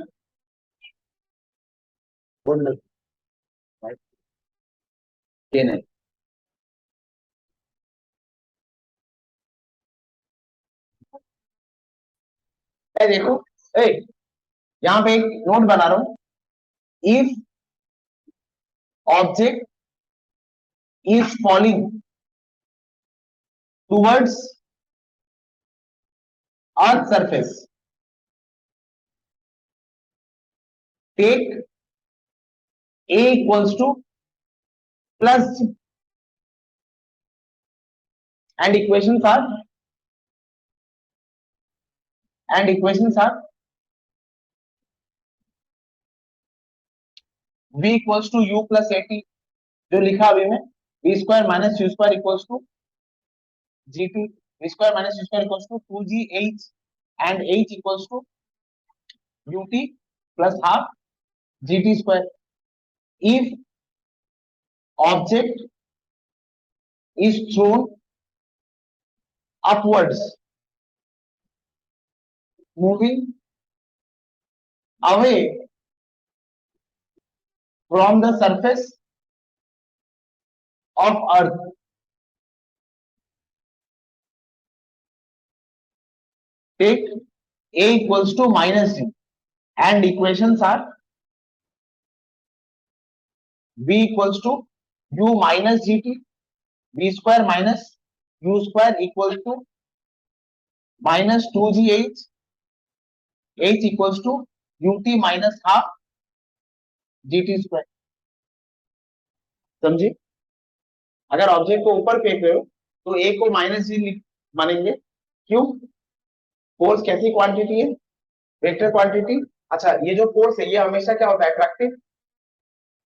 बोल दो। ये नहीं, ए देखो, ए यहाँ पे एक नोट बना रहा हूँ, if object is falling towards earth surface, take A equals to plus, and equations are and equations are v equals to u plus A T, जो लिखा अभी में, B square minus U square equals to G T, B square minus U square equals to 2gh, and h equals to ut plus half gt square. if object is thrown upwards, moving away from the surface of earth, take a equals to minus g and equations are v equals to u minus gt, v square minus u square equals to minus 2gh, h equals to ut minus half gt square. समझे? अगर object को ऊपर फेंक रहे हो तो a को minus जी मानेंगे, क्यों? फोर्स कैसी क्वांटिटी है? Vector quantity. अच्छा, ये जो फोर्स है ये हमेशा क्या होता है? अट्रैक्टिव।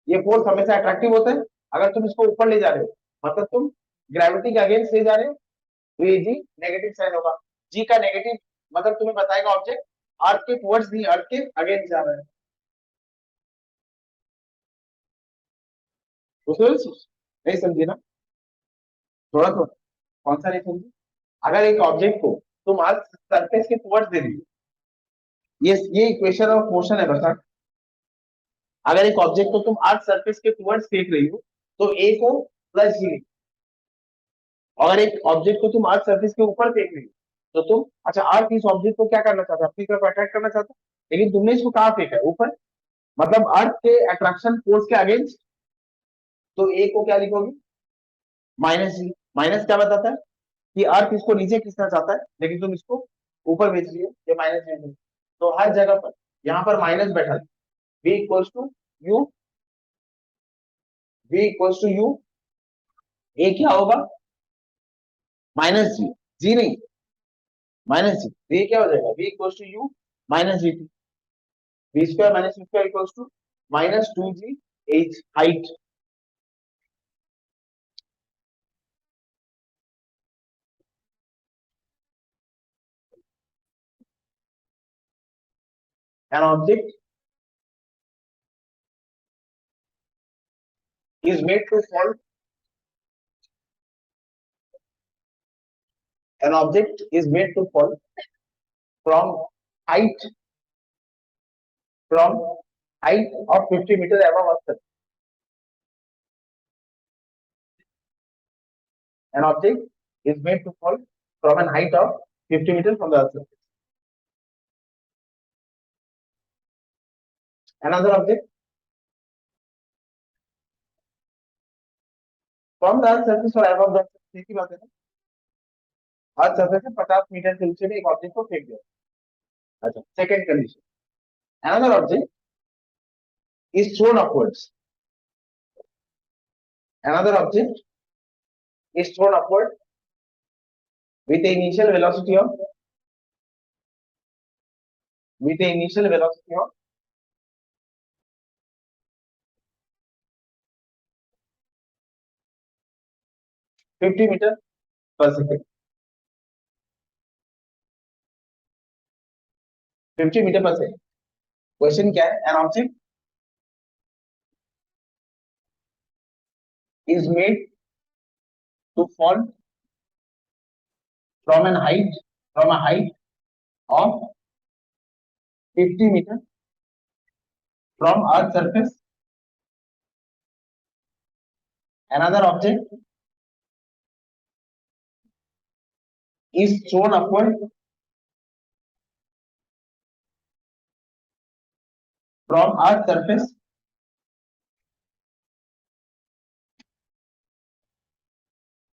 ये फोर्स हमेशा अट्रैक्टिव होता है। अगर तुम इसको ऊपर ले जा रहे हो मतलब तुम ग्रेविटी के अगेंस्ट ले जा रहे हो तो ये जी नेगेटिव साइन होगा। जी का नेगेटिव मतलब तुम्हें बताएगा ऑब्जेक्ट अर्थ के टुवर्ड्स नहीं, अर्थ के अगेंस्ट जा रहा है। नहीं समझी ना? थोड़ा थोड़ा। कौन सा नहीं समझी? अगर एक ऑब्जेक्ट को तुम अर्थ सरफेस के टुवर्ड्स दे रही हो, ये इक्वेशन ऑफ मोशन है बता। अगर एक ऑब्जेक्ट को तुम अर्थ सरफेस के टुवर्ड्स फेंक रही हो तो ए को प्लस जी, अगर एक ऑब्जेक्ट को तुम अर्थ सरफेस के ऊपर फेंक रही हो तो तुम, अच्छा अर्थ इस ऑब्जेक्ट को क्या करना चाहता है? अपनी तरफ अट्रैक्ट करना चाहता है, लेकिन तुमने इसको कहाँ फेंका है? ऊपर। मतलब अर्थ के अट्रैक्शन फोर्स के अगेंस्ट। तो ए को क्या लिखोगे? माइनस जी। माइनस क्या बताता है कि अर्थ इसको नीचे खींचना चाहता है लेकिन तुम इसको ऊपर भेज रही हो, ये माइनस जी। तो हर जगह पर यहाँ पर माइनस बैठा है। v equals to u, v equals to u, A क्या होगा? माइनस जी, जी नहीं माइनस जी, v क्या हो जाएगा? v equals to U minus G, v square minus u square equals to minus 2g h height. An object is made to fall. An object is made to fall from height from height of 50 meters above earth surface. An object is made to fall from an height of 50 meters from the earth surface. Another object from the earth surface or above the earth surface की बात है ना? अर्थ surface से 50 metre के ऊंचे में एक object को फेंक दिया। अच्छा, second condition, another object is thrown upwards. Another object is thrown upward with the initial velocity of 50 meters per second. 50 meter per second. Question क्या है? An object is made to fall from an height from a height of 50 meter from earth surface. Another object is thrown upward from earth surface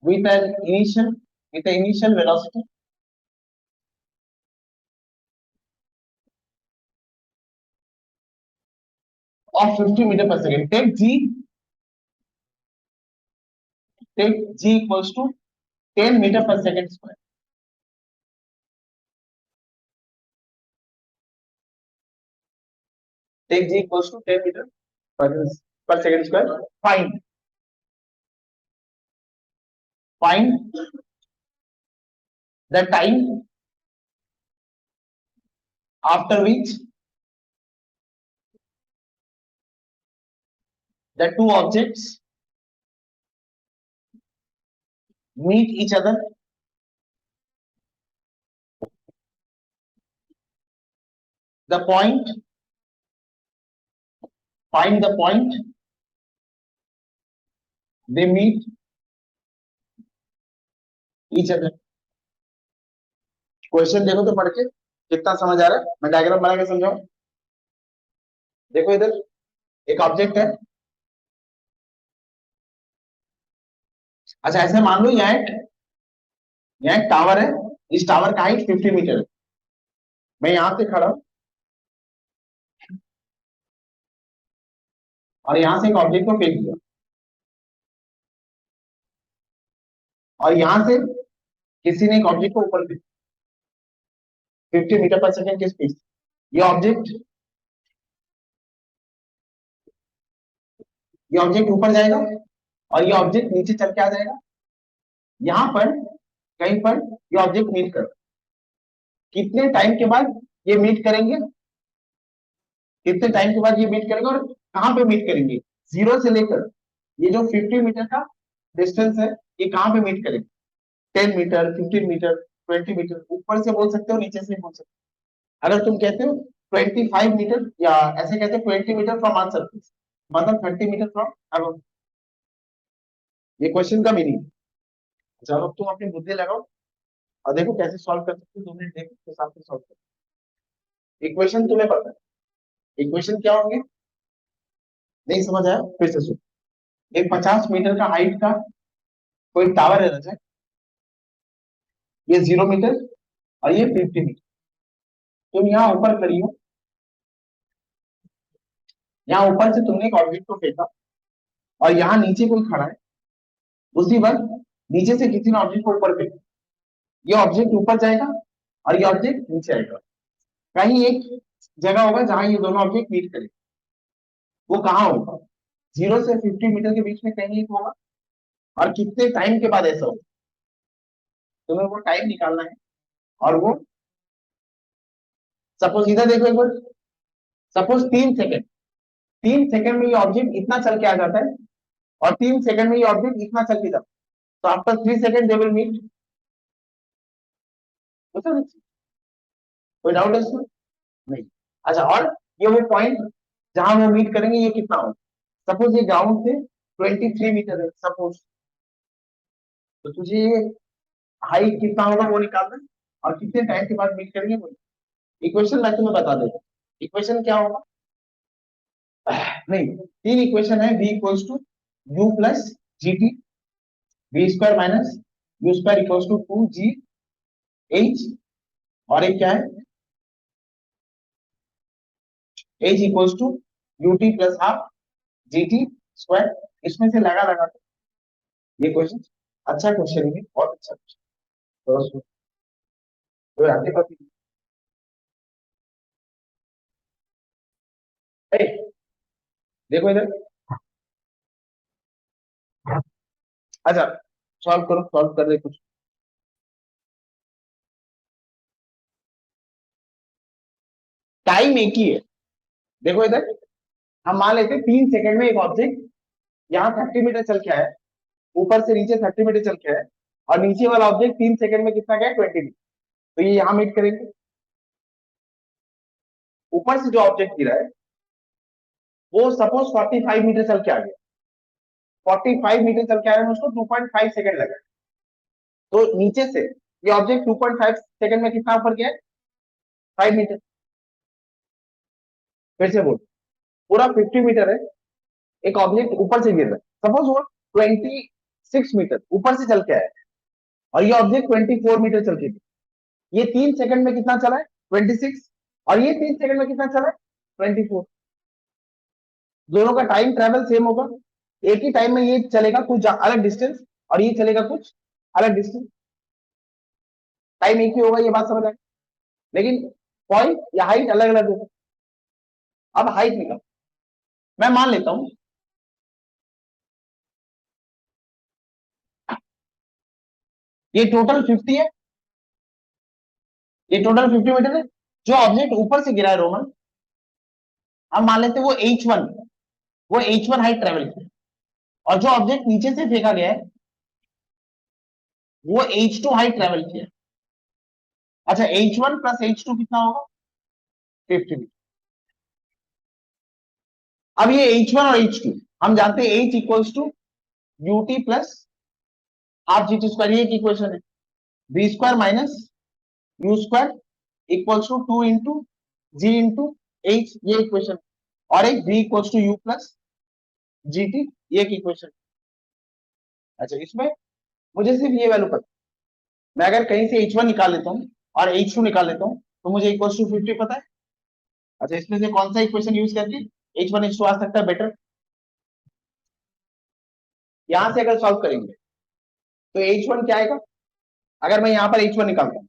with an initial velocity of 50 meters per second. Take g equals to 10 meters per second square. Take g equals to 10 meters per second square. Find the time after which the two objects meet each other. The point, find the point they meet each other. Question देखो तो पढ़ के कितना समझ आ रहा है, मैं diagram बना के समझाऊं। देखो इधर एक ऑब्जेक्ट है। अच्छा ऐसे मान लो यहाँ एक टावर है। इस टावर का हाइट 50 मीटर है। मैं यहां से खड़ा हूं और यहां से एक ऑब्जेक्ट को फेंक दिया, और यहां से किसी ने एक ऑब्जेक्ट को ऊपर फेंक 50 मीटर पर सेकंड की स्पीड। ये ऑब्जेक्ट ऊपर जाएगा और ये ऑब्जेक्ट नीचे चल के आ जाएगा। यहाँ पर कहीं पर ये ऑब्जेक्ट मीट कर, कितने टाइम के बाद ये मीट करेंगे, कितने टाइम के बाद ये मीट करेंगे और कहां पे मीट करेंगे, जीरो से लेकर ये जो 50 मीटर का डिस्टेंस है ये कहां पे मीट करेंगे, 10 मीटर, 15 मीटर, 20 मीटर, ऊपर से बोल सकते हो नीचे से बोल सकते हो। अगर तुम कहते हो 25 मीटर या ऐसे कहते हो 20 मीटर फ्रॉम आंसर, मतलब 30 मीटर फ्रॉम अब, ये क्वेश्चन का मीनिंग। चलो तुम अपनी बुद्धि लगाओ और देखो कैसे सॉल्व कर सकते हो, 2 मिनट देखो तो हिसाब से सॉल्व करो। इक्वेशन तुम्हें पता है, इक्वेशन क्या होंगे, नहीं समझ आया फिर से सुन। एक 50 मीटर का हाइट का कोई टावर है रचा, ये 0 मीटर और ये 50 मीटर। तुम यहाँ ऊपर खड़ी हो, यहाँ ऊपर से तुमने एक ऑब्जेक्ट को फेंका और यहाँ नीचे कोई खड़ा है, उसी वक्त नीचे से किसी ने ऑब्जेक्ट को ऊपर फेंका, ये ऑब्जेक्ट ऊपर जाएगा और ये ऑब्जेक्ट नीचे आएगा। कहीं एक जगह होगा जहां ये दोनों ऑब्जेक्ट मीट करेंगे, वो कहाँ होगा, 0 से 50 मीटर के बीच में कहीं एक होगा। और कितने टाइम के बाद ऐसा होगा, तुम्हें वो टाइम निकालना है। और वो सपोज इधर देखो एक बार, सपोज 3 सेकंड, 3 सेकंड में ये ऑब्जेक्ट इतना चल के आ जाता है और 3 सेकंड में ये ऑब्जेक्ट इतना चल के जाता है, तो after 3 second they will meet. कोई डाउट है इसमें, नहीं। अच्छा और ये वो पॉइंट जहां वो मीट करेंगे ये कितना होगा, सपोज ये ग्राउंड से 23 मीटर है सपोज, तो तुझे ये हाइट कितना होगा वो निकालना है और कितने टाइम के बाद मीट करेंगे वो। इक्वेशन मैं तुम्हें बता देता हूँ, इक्वेशन क्या होगा, नहीं तीन इक्वेशन है, v equals to U plus G T, V square minus U square equals to 2 G H, और एक क्या है, H equals to U T plus half G T square. इसमें से लगा लगा ये क्वेश्चन, अच्छा क्वेश्चन है, बहुत अच्छा क्वेश्चन, तो आगे बात। देखो इधर, अच्छा सॉल्व करो, सॉल्व कर दे कुछ। टाइम एक ही है, देखो इधर हम मान लेते हैं 3 सेकंड में एक ऑब्जेक्ट यहाँ 30 मीटर चल के आया, ऊपर से नीचे 30 मीटर चल के आया, और नीचे वाला ऑब्जेक्ट 3 सेकंड में कितना गया 20 मीटर, तो ये यहाँ मीट करेंगे। ऊपर से जो ऑब्जेक्ट गिरा है वो सपोज 45 मीटर चल के आ गया, 45 मीटर चल के आया, उसको 2.5 सेकंड लगा, तो नीचे से ये ऑब्जेक्ट 2.5 सेकंड में कितना ऊपर गया है, 5 मीटर। फिर से बोल, पूरा 50 मीटर है, एक ऑब्जेक्ट ऊपर से गिर रहा है, सपोज वो 26 मीटर ऊपर से चल के आया और ये ऑब्जेक्ट 24 मीटर चल के गया। ये 3 सेकंड में कितना चला है 26, और ये 3 सेकंड में कितना चला है 24। दोनों का टाइम ट्रेवल सेम होगा, एक ही टाइम में ये चलेगा कुछ अलग डिस्टेंस और ये चलेगा कुछ अलग डिस्टेंस, टाइम एक ही होगा, ये बात समझ आई। लेकिन पॉइंट या हाइट अलग अलग होगा। अब हाइट निकाल, मैं मान लेता हूं ये टोटल 50 है, ये टोटल 50 मीटर है। जो ऑब्जेक्ट ऊपर से गिरा है रोमन, अब मान लेते हैं वो H1, वो H1 हाइट ट्रेवल किया, और जो ऑब्जेक्ट नीचे से फेंका गया है वो H2 हाइट ट्रेवल किया। अच्छा H1 प्लस H2 कितना होगा 50 मीटर। अब ये H1 और H2 हम जानते हैं, H equals to U T plus half G T square, ये एक इक्वेशन है, B square minus U square equals to 2 into G into H, ये इक्वेशन। और एक v equals to U plus G T, ये एक इक्वेशन। अच्छा, इसमें मुझे सिर्फ ये वैल्यू पता। मैं अगर कहीं से h1 निकाल लेता हूँ और h2 निकाल लेता हूँ तो मुझे इक्वल्स टू 50 पता है। अच्छा, इसमें से कौन सा इक्वेशन यूज करके h1 h2 आ सकता है बेटर? यहां से अगर सॉल्व करेंगे तो h1 क्या आएगा? अगर मैं यहाँ पर h1 निकालता हूँ,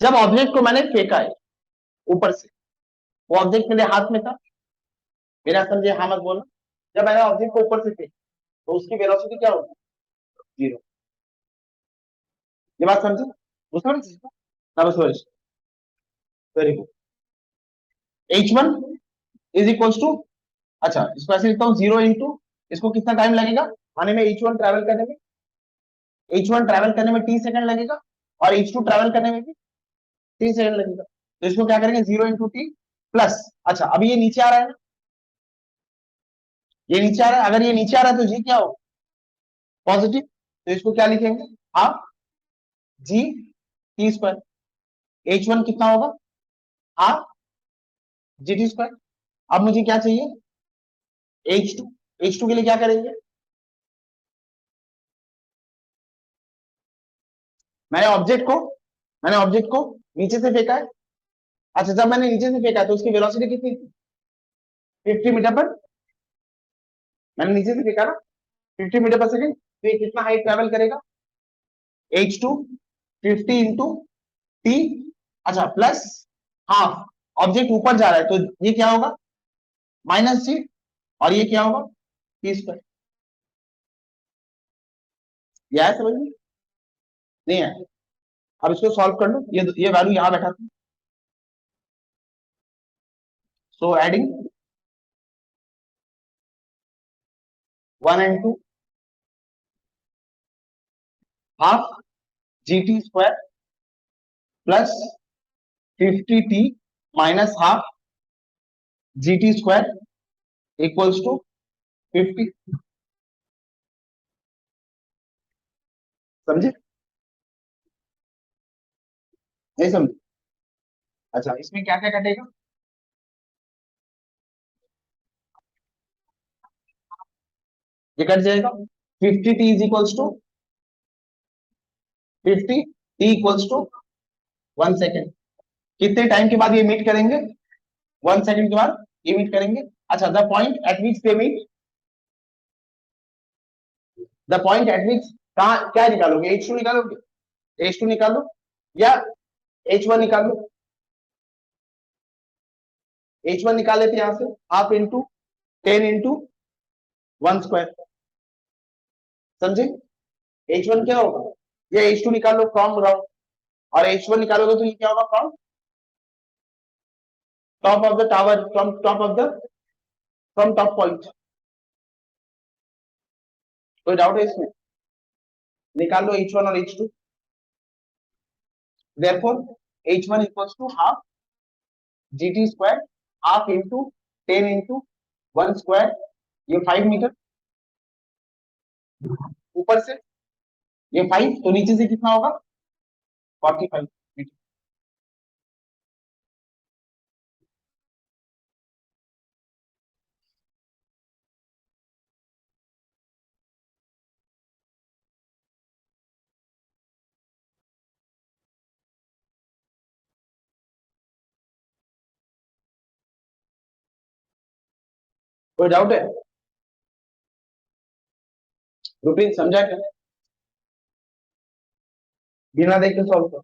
जब ऑब्जेक्ट को मैंने फेंका है ऊपर से, वो ऑब्जेक्ट मेरे हाथ में था, बिना समझे हाँ मत बोलना। जब मैंने ऑब्जेक्ट को ऊपर से फेंका तो उसकी वेलोसिटी क्या होगी? जीरो। ये बात समझे? उसमें very good. h1 is equal to, अच्छा इसको ऐसे लिखता हूँ, जीरो इंटू, इसको कितना टाइम लगेगा आने में, h1 ट्रैवल करने में, h1 ट्रैवल करने में t सेकंड लगेगा और h2 ट्रैवल करने में भी t सेकंड लगेगा। तो इसको क्या करेंगे, जीरो इंटू टी प्लस, अच्छा अभी ये नीचे आ रहा है ना, ये नीचे आ रहा है, अगर ये नीचे आ रहा है तो जी क्या होगा? पॉजिटिव। तो इसको क्या लिखेंगे, half G T square. h1 कितना होगा? Half G T square. अब मुझे क्या चाहिए, h2। h2 के लिए क्या करेंगे, मैंने ऑब्जेक्ट को मैंने ऑब्जेक्ट को नीचे से फेंका है। अच्छा, जब मैंने नीचे से फेंका तो उसकी वेलोसिटी कितनी थी? 50 मीटर पर, मैंने नीचे से फेंका ना, 50 मीटर पर सेकंड। तो ये कितना हाइट ट्रैवल करेगा, h2 50 इंटू टी, अच्छा प्लस हाफ, ऑब्जेक्ट ऊपर जा रहा है तो ये क्या होगा, माइनस जी, और ये क्या होगा, टी स्क्वायर। ये आया समझ में? नहीं है? अब इसको सॉल्व कर लो, ये वैल्यू यहां बैठा था। So adding 1 and 2, half G T square plus 50t minus half G T square equals to 50। समझे? नहीं समझे? अच्छा, इसमें क्या क्या कटेगा, ये कट जाएगा। 50t is equals to 50t equals to 1 second. कितने टाइम के बाद ये मीट करेंगे? 1 सेकेंड के बाद ये मीट करेंगे। अच्छा, the point at which they meet, the point at which, कहा क्या निकालोगे, h2 निकालोगे, h2 निकालो या h1 निकाल लो। h1 निकाल लेते यहां से, हाफ इंटू 10 इंटू 1 स्क्वायर। समझे? h1 क्या होगा, ये h2 निकाल लो फ्रॉम ग्राउंड, और h1 निकालोगे तो ये क्या होगा, from top of the tower, from top of the, from top point. कोई डाउट है इसमें? निकाल लो h1 और h2। therefore h1 equals to half gt square, half into 10 into 1 square, ये 5 मीटर ऊपर से, ये 5 तो नीचे से कितना होगा, 45 मीटर। कोई डाउट है? रूटीन समझा क्या? बिना देख के सॉल्व करो।